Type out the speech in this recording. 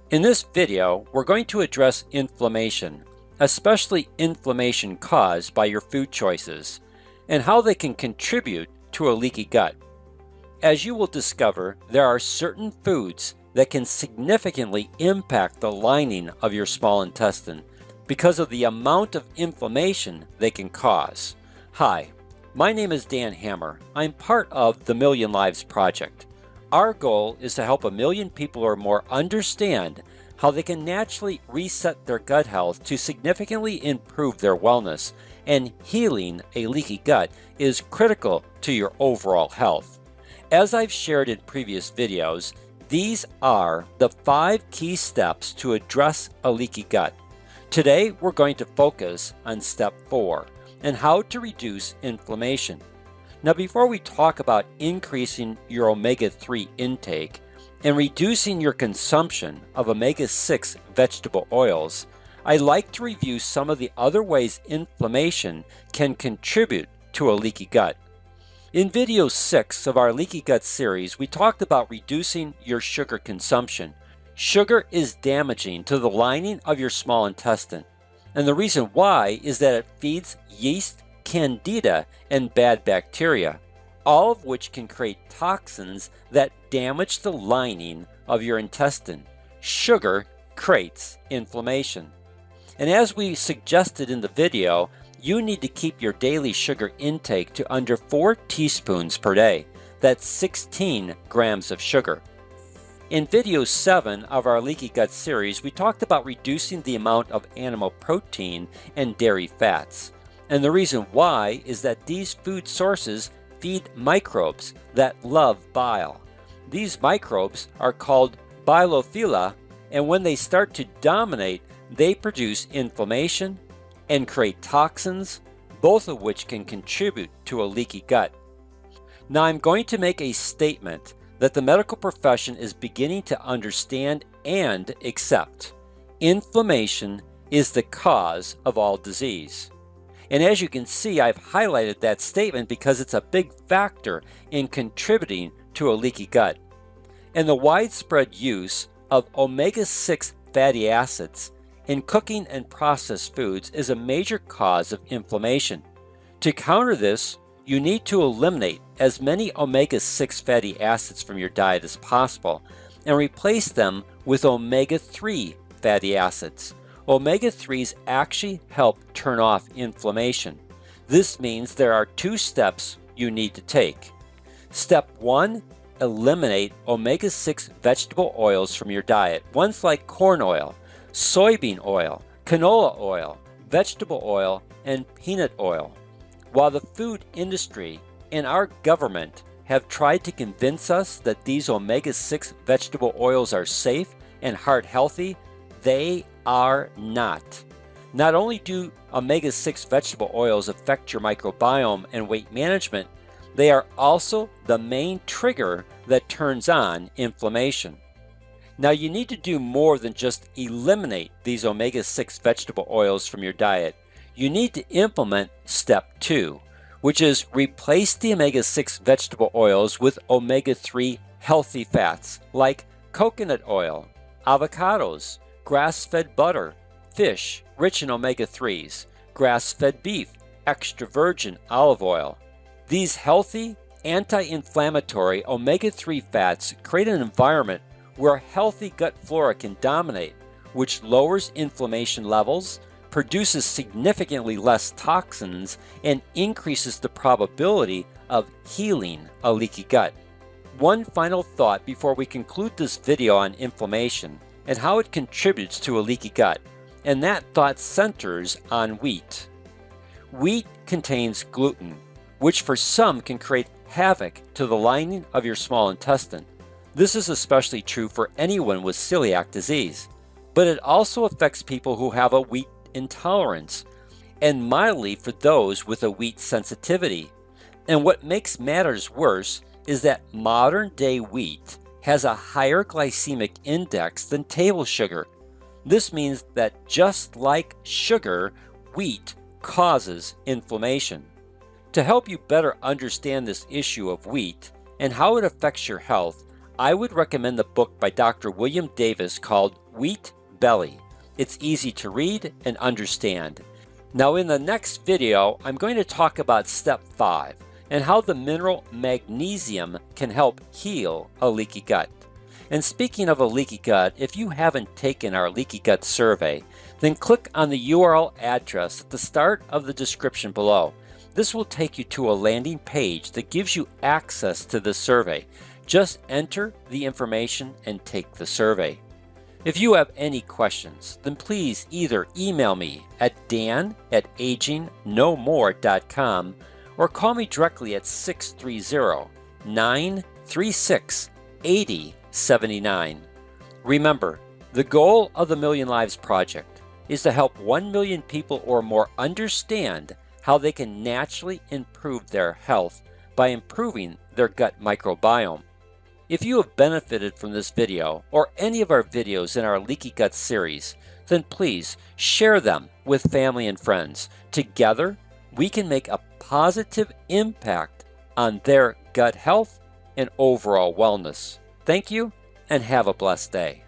In this video, we're going to address inflammation, especially inflammation caused by your food choices, and how they can contribute to a leaky gut. As you will discover, there are certain foods that can significantly impact the lining of your small intestine because of the amount of inflammation they can cause. Hi, my name is Dan Hammer. I'm part of the Million Lives Project. Our goal is to help 1 million people or more understand how they can naturally reset their gut health to significantly improve their wellness, and healing a leaky gut is critical to your overall health. As I've shared in previous videos, these are the 5 key steps to address a leaky gut. Today, we're going to focus on step 4 and how to reduce inflammation. Now, before we talk about increasing your omega-3 intake and reducing your consumption of omega-6 vegetable oils, I'd like to review some of the other ways inflammation can contribute to a leaky gut. In video 6 of our leaky gut series, we talked about reducing your sugar consumption. Sugar is damaging to the lining of your small intestine, and the reason why is that it feeds yeast, candida, and bad bacteria, all of which can create toxins that damage the lining of your intestine. Sugar creates inflammation. And as we suggested in the video, you need to keep your daily sugar intake to under 4 teaspoons per day. That's 16 grams of sugar. In video 7 of our leaky gut series, we talked about reducing the amount of animal protein and dairy fats. And the reason why is that these food sources feed microbes that love bile. These microbes are called bilophila, and when they start to dominate, they produce inflammation and create toxins, both of which can contribute to a leaky gut. Now, I'm going to make a statement that the medical profession is beginning to understand and accept. Inflammation is the cause of all disease. And as you can see, I've highlighted that statement because it's a big factor in contributing to a leaky gut. And the widespread use of omega-6 fatty acids in cooking and processed foods is a major cause of inflammation. To counter this, you need to eliminate as many omega-6 fatty acids from your diet as possible and replace them with omega-3 fatty acids. Omega-3s actually help turn off inflammation. This means there are 2 steps you need to take. Step 1, eliminate omega-6 vegetable oils from your diet. Ones like corn oil, soybean oil, canola oil, vegetable oil, and peanut oil. While the food industry and our government have tried to convince us that these omega-6 vegetable oils are safe and heart healthy, they are not. Not only do omega-6 vegetable oils affect your microbiome and weight management, they are also the main trigger that turns on inflammation. Now, you need to do more than just eliminate these omega-6 vegetable oils from your diet. You need to implement step 2, which is replace the omega-6 vegetable oils with omega-3 healthy fats like coconut oil, avocados, grass-fed butter, fish rich in omega-3s, grass-fed beef, extra virgin olive oil. These healthy, anti-inflammatory omega-3 fats create an environment where a healthy gut flora can dominate, which lowers inflammation levels, produces significantly less toxins, and increases the probability of healing a leaky gut. One final thought before we conclude this video on inflammation and how it contributes to a leaky gut, and that thought centers on wheat. Wheat contains gluten, which for some can create havoc to the lining of your small intestine. This is especially true for anyone with celiac disease, but it also affects people who have a wheat intolerance, and mildly for those with a wheat sensitivity. And what makes matters worse is that modern-day wheat has a higher glycemic index than table sugar. This means that just like sugar, wheat causes inflammation. To help you better understand this issue of wheat and how it affects your health, I would recommend the book by Dr. William Davis called Wheat Belly. It's easy to read and understand. Now in the next video, I'm going to talk about step 5 and how the mineral magnesium can help heal a leaky gut. And speaking of a leaky gut, if you haven't taken our leaky gut survey, then click on the URL address at the start of the description below. This will take you to a landing page that gives you access to the survey. Just enter the information and take the survey. If you have any questions, then please either email me at dan@agingnomore.com or call me directly at 630-936-8079. Remember, the goal of the Million Lives Project is to help 1 million people or more understand how they can naturally improve their health by improving their gut microbiome. If you have benefited from this video or any of our videos in our Leaky Gut series, then please share them with family and friends. Together, we can make a positive impact on their gut health and overall wellness. Thank you and have a blessed day.